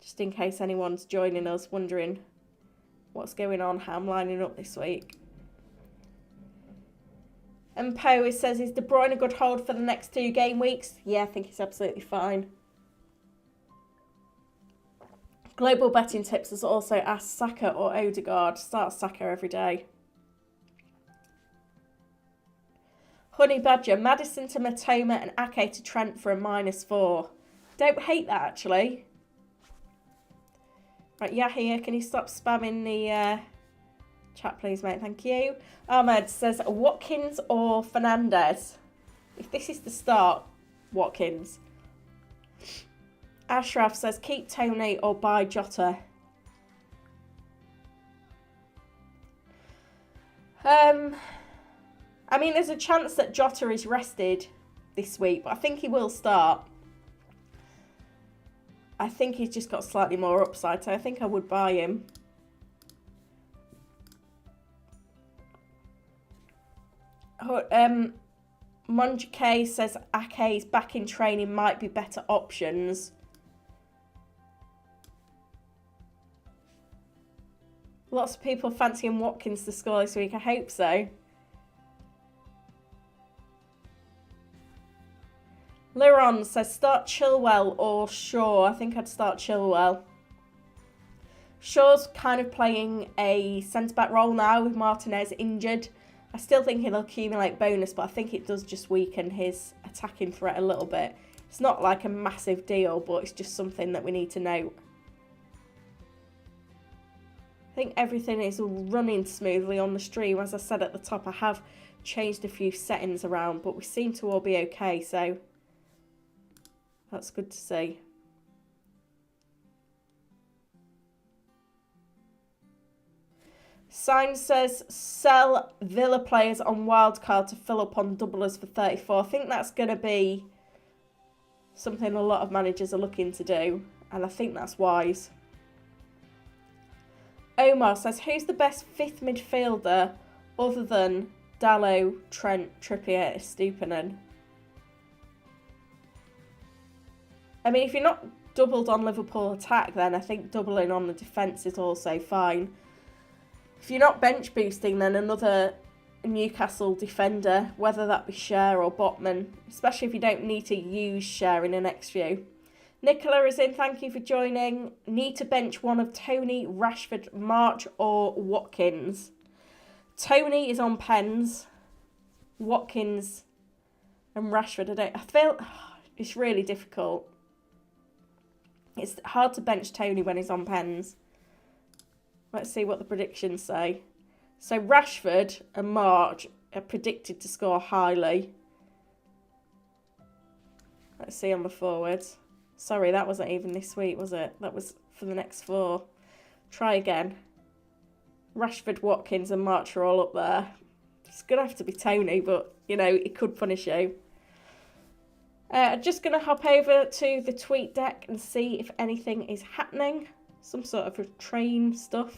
just in case anyone's joining us wondering what's going on, how I'm lining up this week. And Poe says, is De Bruyne a good hold for the next 2 game weeks? Yeah, I think he's absolutely fine. Global Betting Tips has also asked Saka or Odegaard. Start Saka every day. Honey Badger, Maddison to Matoma and Ake to Trent for a -4. Don't hate that, actually. Right, Yahya, can you stop spamming the chat, please, mate? Thank you. Ahmed says, Watkins or Fernandez? If this is the start, Watkins. Ashraf says, keep Tony or buy Jota. I mean, there's a chance that Jota is rested this week, but I think he will start. I think he's just got slightly more upside, so I think I would buy him. Monja K says Ake's back in training might be better options. Lots of people fancying Watkins to score this week. I hope so. Liron says start Chilwell or Shaw. I think I'd start Chilwell. Shaw's kind of playing a centre-back role now with Martinez injured. I still think he'll accumulate bonus, but I think it does just weaken his attacking threat a little bit. It's not like a massive deal, but it's just something that we need to note. I think everything is running smoothly on the stream. As I said at the top, I have changed a few settings around, but we seem to all be okay, so that's good to see. Sign says sell Villa players on wildcard to fill up on doublers for 34. I think that's going to be something a lot of managers are looking to do, and I think that's wise. Omar says, who's the best fifth midfielder other than Dalot, Trent, Trippier, Estupiñán? I mean, if you're not doubled on Liverpool attack, then I think doubling on the defence is also fine. If you're not bench boosting, then another Newcastle defender, whether that be Schär or Botman, especially if you don't need to use Schär in the next few. Nicola is in, thank you for joining. Need to bench one of Tony, Rashford, March or Watkins. Tony is on pens. Watkins and Rashford, I feel it's really difficult. It's hard to bench Tony when he's on pens. Let's see what the predictions say. So Rashford and March are predicted to score highly. Let's see on the forwards. Sorry, that wasn't even this week, was it? That was for the next 4. Try again. Rashford, Watkins and March are all up there. It's going to have to be Tony, but, you know, it could punish you. I'm just going to hop over to the tweet deck and see if anything is happening. Some sort of train stuff.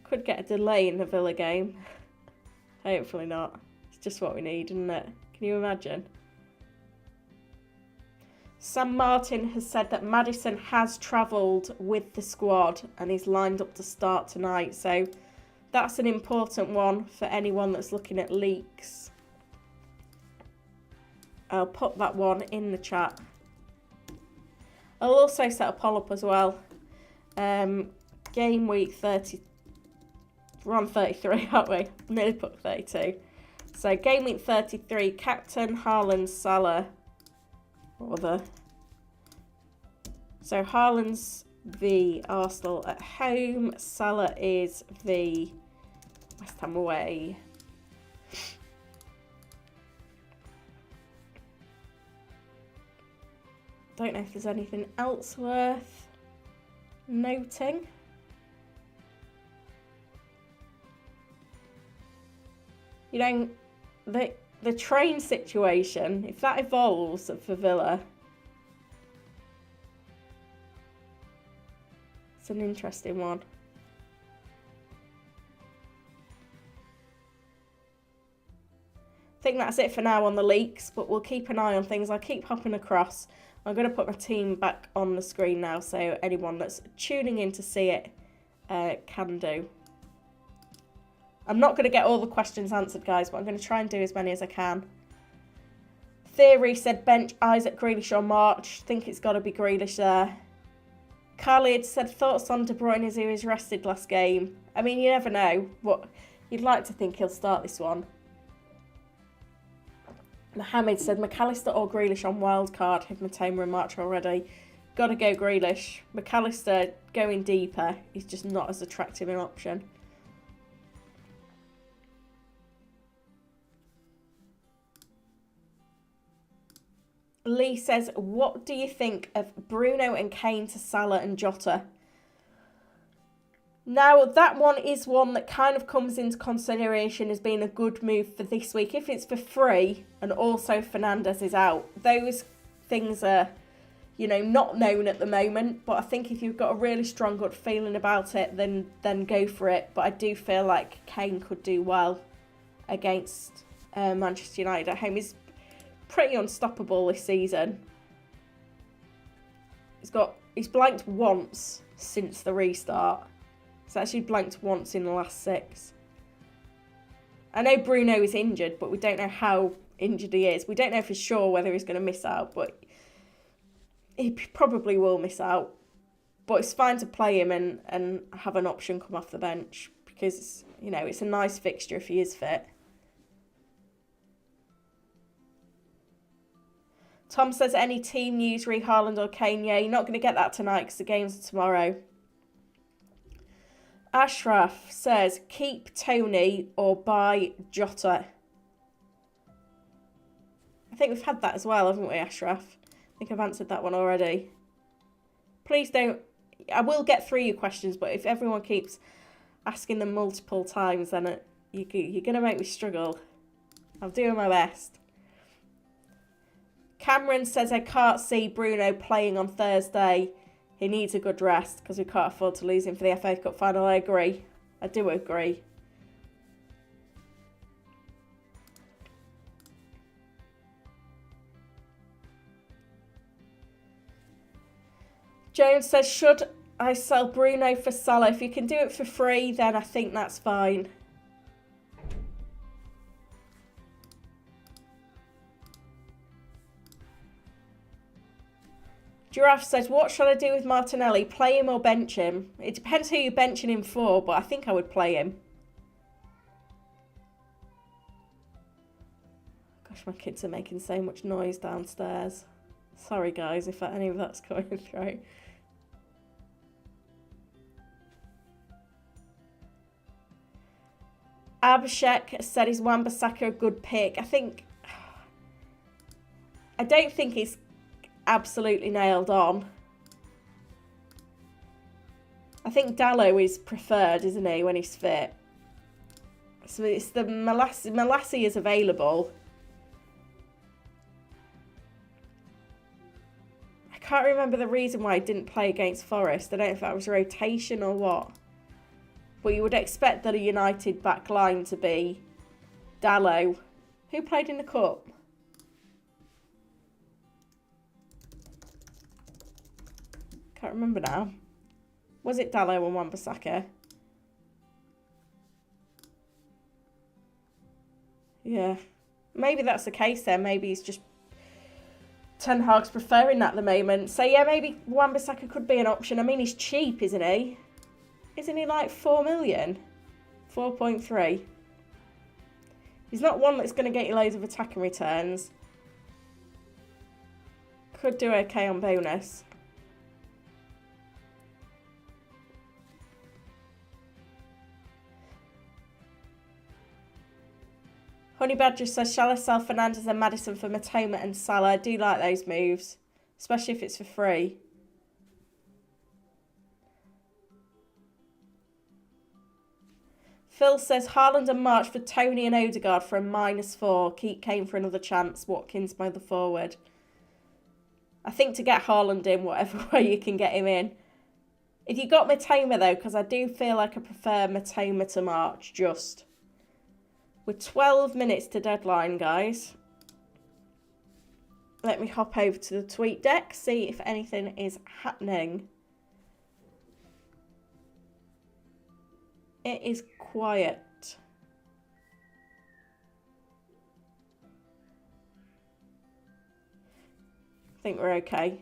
Could get a delay in the Villa game. Hopefully not. It's just what we need, isn't it? Can you imagine? Sam Martin has said that Maddison has travelled with the squad and is lined up to start tonight. So that's an important one for anyone that's looking at leaks. I'll put that one in the chat. I'll also set a poll up as well. Game week 30. We're on 33, aren't we? Nearly put 32. So game week 33, captain Haaland, Salah, So Haaland's v Arsenal at home. Salah is v West Ham away. Don't know if there's anything else worth noting. You know, the train situation, if that evolves for Villa, it's an interesting one. I think that's it for now on the leaks, but we'll keep an eye on things. I'll keep hopping across. I'm going to put my team back on the screen now, so anyone that's tuning in to see it can do. I'm not going to get all the questions answered, guys, but I'm going to try and do as many as I can. Theory said bench Isaac, Grealish or March. Think it's got to be Grealish there. Khalid said thoughts on De Bruyne as he was rested last game. I mean, you never know. What you'd like to think he'll start this one. Mohammed said McAllister or Grealish on wildcard. Have Matoma and March already. Got to go Grealish. McAllister going deeper. He's just not as attractive an option. Lee says, what do you think of Bruno and Kane to Salah and Jota? Now, that one is one that kind of comes into consideration as being a good move for this week. If it's for free and also Fernandes is out, those things are, you know, not known at the moment. But I think if you've got a really strong gut feeling about it, then go for it. But I do feel like Kane could do well against Manchester United at home. He's pretty unstoppable this season. He's blanked once since the restart. He's actually blanked once in the last 6. I know Bruno is injured, but we don't know how injured he is. We don't know for sure whether he's going to miss out, but he probably will miss out. But it's fine to play him and have an option come off the bench because, you know, it's a nice fixture if he is fit. Tom says, any team news, re Haaland or Kane? Yeah, you're not going to get that tonight because the games are tomorrow. Ashraf says, keep Tony or buy Jota. I think we've had that as well, haven't we, Ashraf? I think I've answered that one already. Please don't... I will get through your questions, but if everyone keeps asking them multiple times, then you're going to make me struggle. I'm doing my best. Cameron says, I can't see Bruno playing on Thursday. He needs a good rest because we can't afford to lose him for the FA Cup final. I agree. I do agree. Jones says, should I sell Bruno for Salah? If you can do it for free, then I think that's fine. Giraffe says, what should I do with Martinelli? Play him or bench him? It depends who you're benching him for, but I think I would play him. Gosh, my kids are making so much noise downstairs. Sorry, guys, if any of that's coming through. Abhishek said, is Wan-Bissaka a good pick? I don't think he's absolutely nailed on. I think Dalot is preferred, isn't he, when he's fit? So it's the Malassi is available. I can't remember the reason why he didn't play against Forest. I don't know if that was rotation or what. But you would expect that a United back line to be Dalot. Who played in the Cup? Can't remember now. Was it Dalot and Wan-Bissaka? Yeah. Maybe that's the case then. Maybe he's just... Ten Hag's preferring that at the moment. So yeah, maybe Wan-Bissaka could be an option. I mean, he's cheap, isn't he? Isn't he like 4 million? 4.3. He's not one that's going to get you loads of attacking returns. Could do okay on bonus. Honey Badger says, shall I sell Fernandes and Maddison for Matoma and Salah? I do like those moves, especially if it's for free. Phil says, Haaland and March for Tony and Odegaard for a -4. Keep Kane for another chance. Watkins by the forward. I think to get Haaland in, whatever way you can get him in. If you got Matoma though, because I do feel like I prefer Matoma to March just. We're 12 minutes to deadline, guys. Let me hop over to the tweet deck, see if anything is happening. It is quiet. I think we're okay.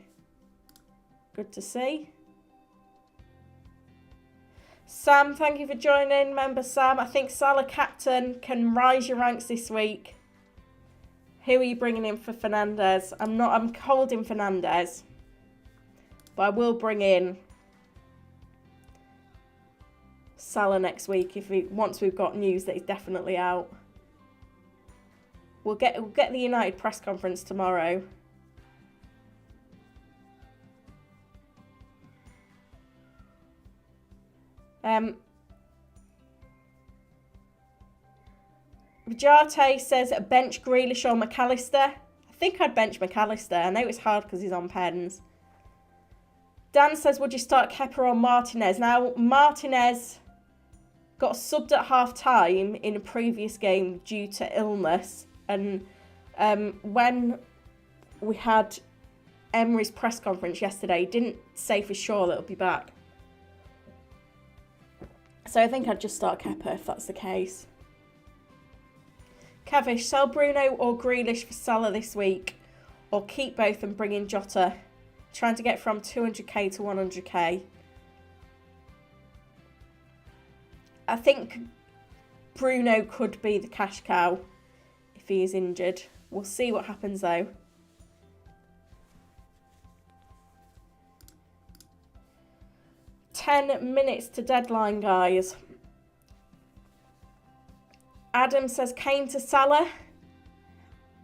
Good to see. Sam, thank you for joining. Member Sam, I think Salah captain can rise your ranks this week. Who are you bringing in for Fernandes? I'm holding Fernandes. But I will bring in Salah next week once we've got news that he's definitely out. We'll get the United press conference tomorrow. Vijate says bench Grealish or McAllister. I think I'd bench McAllister. I know it's hard because he's on pens. Dan says, would you start Kepa or Martinez? Now, Martinez got subbed at half-time in a previous game due to illness. And when we had Emery's press conference yesterday, he didn't say for sure that he'll be back. So I think I'd just start Kepa if that's the case. Cavish, sell Bruno or Grealish for Salah this week, or keep both and bring in Jota. Trying to get from 200k to 100k. I think Bruno could be the cash cow if he is injured. We'll see what happens though. "10 minutes to deadline, guys." Adam says Kane to Salah.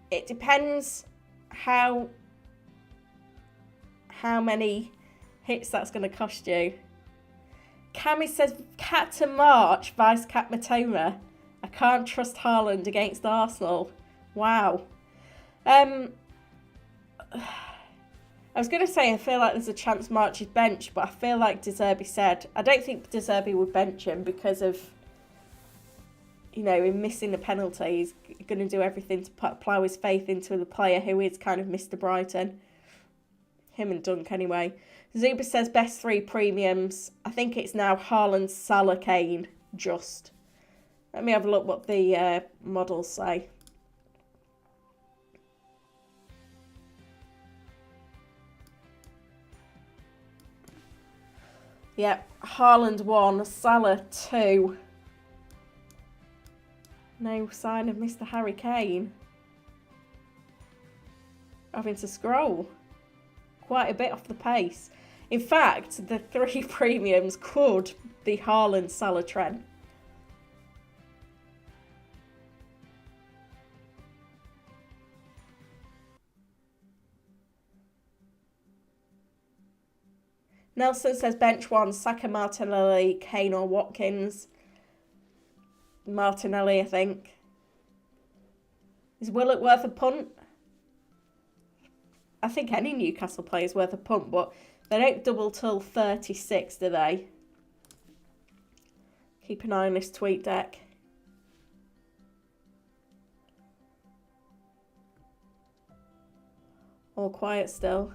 It depends how many hits that's going to cost you. Cammy says Cat to March, Vice Cat Matoma. I can't trust Haaland against Arsenal. Wow. I was going to say I feel like there's a chance March is benched, but I feel like De Zerbi said, I don't think De Zerbi would bench him because of, you know, him missing the penalty. He's going to do everything to plough his faith into the player who is kind of Mr. Brighton. Him and Dunk anyway. Zuba says best 3 premiums. I think it's now Haaland, Salah, Kane. Just. Let me have a look what the models say. Yep, Haaland 1, Salah 2. No sign of Mr. Harry Kane. Having to scroll quite a bit off the pace. In fact, the 3 premiums could be Haaland, Salah, Trent. Nelson says bench 1, Saka, Martinelli, Kane or Watkins. Martinelli, I think. Is Willock worth a punt? I think any Newcastle player is worth a punt, but they don't double till 36, do they? Keep an eye on this tweet deck. All quiet still.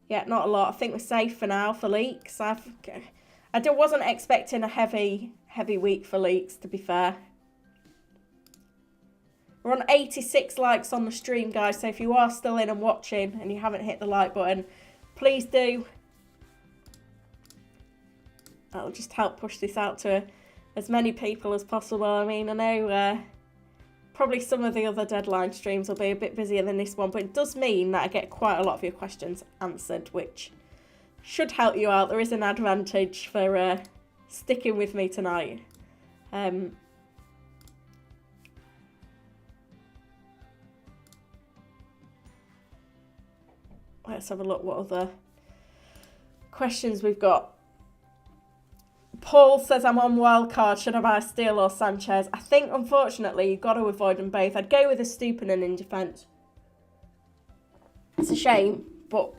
Yeah, not a lot. I think we're safe for now for leaks. I wasn't expecting a heavy week for leaks, to be fair. We're on 86 likes on the stream, guys, so if you are still in and watching and you haven't hit the like button, please do. That'll just help push this out to as many people as possible. I mean, I know probably some of the other deadline streams will be a bit busier than this one, but it does mean that I get quite a lot of your questions answered, which should help you out. There is an advantage for sticking with me tonight. Let's have a look what other questions we've got. Paul says, I'm on wildcard. Should I buy Steele or Sanchez? I think, unfortunately, you've got to avoid them both. I'd go with a Stupinan in defence. It's a shame, but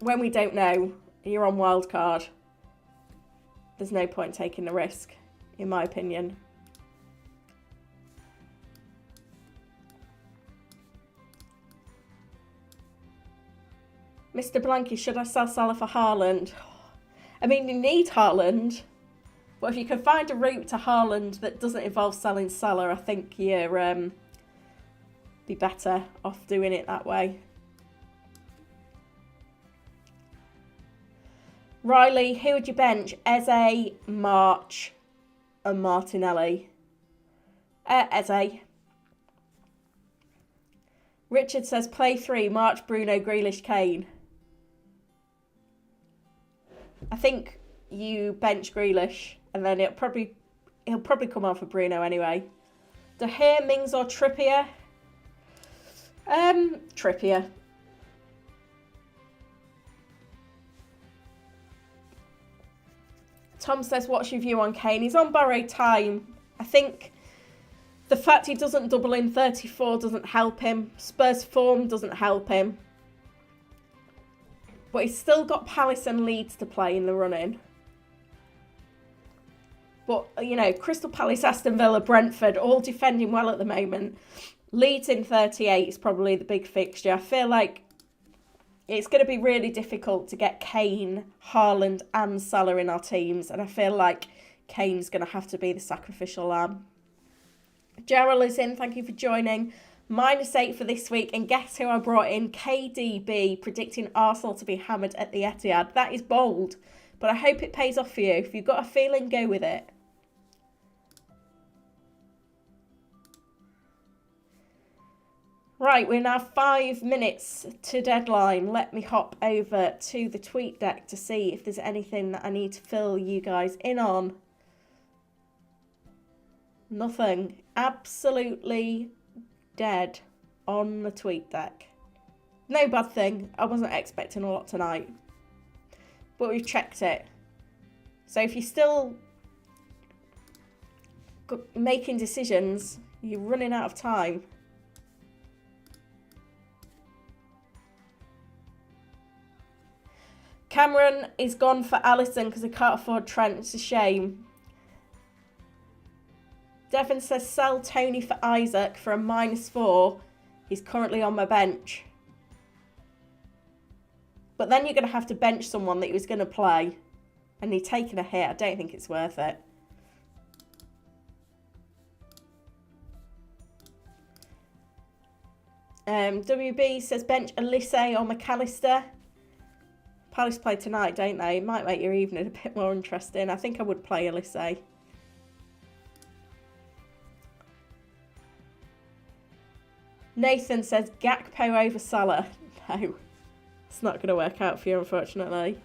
when we don't know, you're on wildcard. There's no point taking the risk, in my opinion. Mr. Blanky, should I sell Salah for Haaland? I mean, you need Haaland. But if you can find a route to Haaland that doesn't involve selling Salah, I think you're be better off doing it that way. Riley, who would you bench? Eze, March and Martinelli. Eze. Richard says play 3, March, Bruno, Grealish, Kane. I think you bench Grealish and then he'll probably come on for Bruno anyway. De Gea, Mings or Trippier? Trippier. Tom says, what's your view on Kane? He's on borrowed time. I think The fact he doesn't double in 34 doesn't help him. Spurs form doesn't help him. But he's still got Palace and Leeds to play in the run-in. But, you know, Crystal Palace, Aston Villa, Brentford, all defending well at the moment. Leeds in 38 is probably the big fixture. I feel like it's going to be really difficult to get Kane, Haaland and Salah in our teams. And I feel like Kane's going to have to be the sacrificial lamb. Gerald is in. Thank you for joining. -8 for this week. And guess who I brought in? KDB, predicting Arsenal to be hammered at the Etihad. That is bold, but I hope it pays off for you. If you've got a feeling, go with it. Right, we're now 5 minutes to deadline. Let me hop over to the tweet deck to see if there's anything that I need to fill you guys in on. Nothing. Absolutely dead on the tweet deck. No bad thing. I wasn't expecting a lot tonight. But we've checked it. So if you're still making decisions, you're running out of time. Cameron is gone for Alisson because he can't afford Trent. It's a shame. Devon says sell Tony for Isaac for a -4. He's currently on my bench. But then you're going to have to bench someone that he was going to play. And he's taking a hit. I don't think it's worth it. WB says bench Elise or McAllister. Palace play tonight, don't they? It might make your evening a bit more interesting. I think I would play Elise. Nathan says Gakpo over Salah. No, it's not going to work out for you, unfortunately.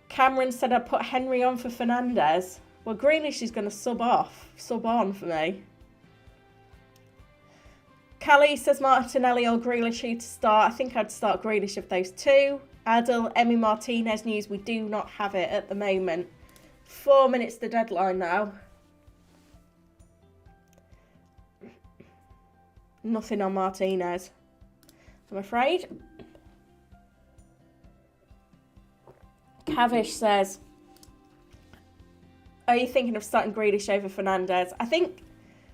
Cameron said I'd put Henry on for Fernandes. Well, Grealish is going to sub on for me. Callie says Martinelli or Grealish who to start. I think I'd start Grealish of those two. Adil, Emi Martinez news. We do not have it at the moment. 4 minutes to deadline now. Nothing on Martinez, I'm afraid. Cavish says, are you thinking of starting Grealish over Fernandes? I think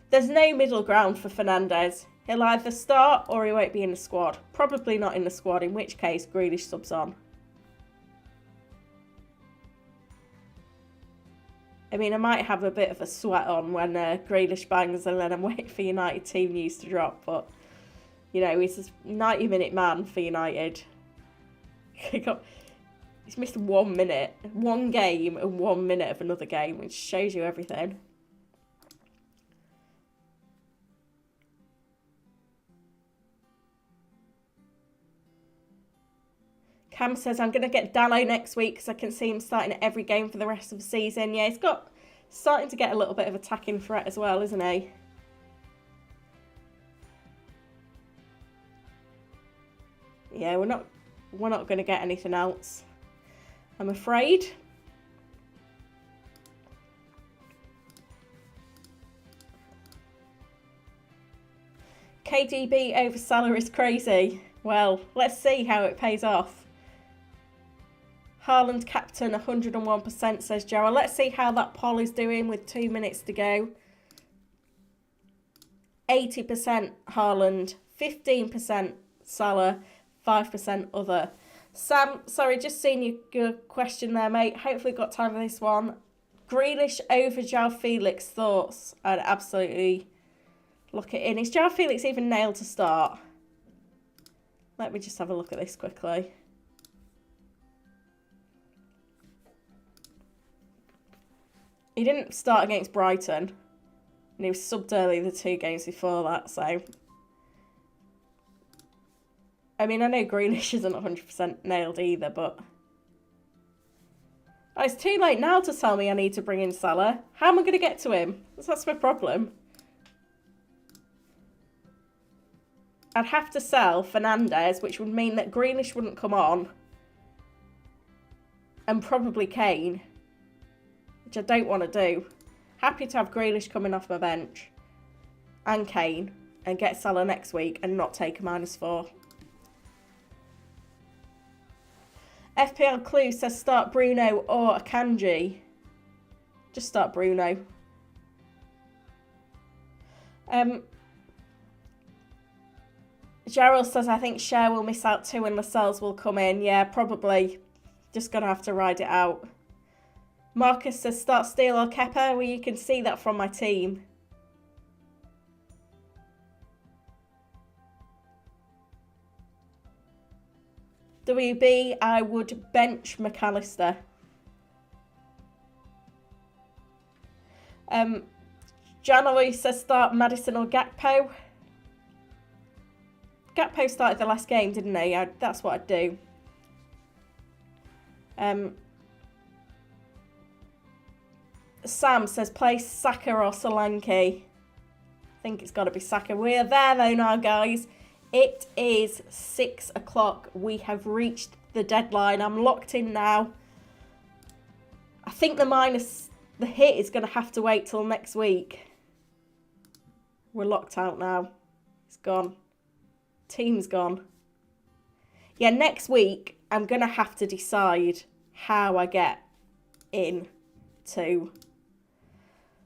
there's no middle ground for Fernandes. He'll either start or he won't be in the squad. Probably not in the squad, in which case Grealish subs on. I mean, I might have a bit of a sweat on when Grealish bangs and then I'm waiting for United team news to drop. But, you know, he's a 90-minute man for United. He's missed 1 minute. One game and 1 minute of another game, which shows you everything. Cam says, I'm going to get Dallo next week because I can see him starting at every game for the rest of the season. Yeah, he's starting to get a little bit of attacking threat as well, isn't he? Yeah, we're not going to get anything else, I'm afraid. KDB over Salah is crazy. Well, let's see how it pays off. Haaland captain 101%, says Gerald. Let's see how that poll is doing with 2 minutes to go. 80% Haaland, 15% Salah, 5% other. Sam, sorry, just seen your question there, mate. Hopefully got time for this one. Grealish over João Felix, thoughts? I'd absolutely lock it in. Is João Felix even nailed to start? Let me just have a look at this quickly. He didn't start against Brighton. And he was subbed early the 2 games before that, so... I mean, I know Grealish isn't 100% nailed either, but... Oh, it's too late now to tell me I need to bring in Salah. How am I going to get to him? That's my problem. I'd have to sell Fernandes, which would mean that Grealish wouldn't come on. And probably Kane. Which I don't want to do. Happy to have Grealish coming off my bench and Kane and get Salah next week and not take a -4. FPL Clue says start Bruno or Akanji. Just start Bruno. Gerald says, I think Cher will miss out too and Lascelles will come in. Yeah, probably. Just going to have to ride it out. Marcus says, start Steele or Kepa. Well, you can see that from my team. WB, I would bench McAllister. Janely says, start Maddison or Gakpo. Gakpo started the last game, didn't he? That's what I'd do. Sam says, play Saka or Solanke. I think it's got to be Saka. We're there though now, guys. It is 6 o'clock. We have reached the deadline. I'm locked in now. I think the hit is going to have to wait till next week. We're locked out now. It's gone. Team's gone. Yeah, next week I'm going to have to decide how I get in to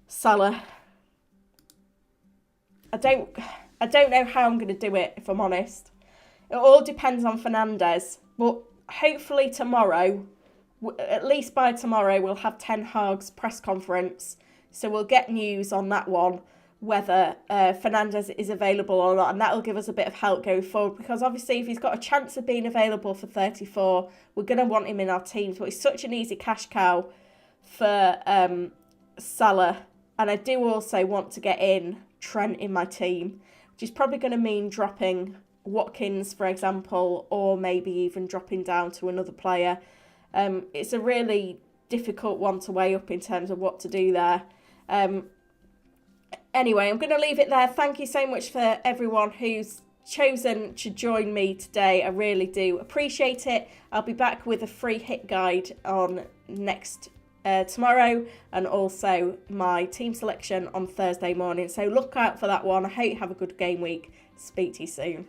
Salah. I don't know how I'm going to do it, if I'm honest. It all depends on Fernandes. But hopefully tomorrow, at least by tomorrow, we'll have Ten Hag's press conference. So we'll get news on that one, whether Fernandes is available or not. And that'll give us a bit of help going forward. Because obviously, if he's got a chance of being available for 34, we're going to want him in our teams. But he's such an easy cash cow for Salah. And I do also want to get in Trent in my team, which is probably going to mean dropping Watkins, for example, or maybe even dropping down to another player. It's a really difficult one to weigh up in terms of what to do there. Anyway, I'm going to leave it there. Thank you so much for everyone who's chosen to join me today. I really do appreciate it. I'll be back with a free hit guide on tomorrow, and also my team selection on Thursday morning. So look out for that one. I hope you have a good game week. Speak to you soon.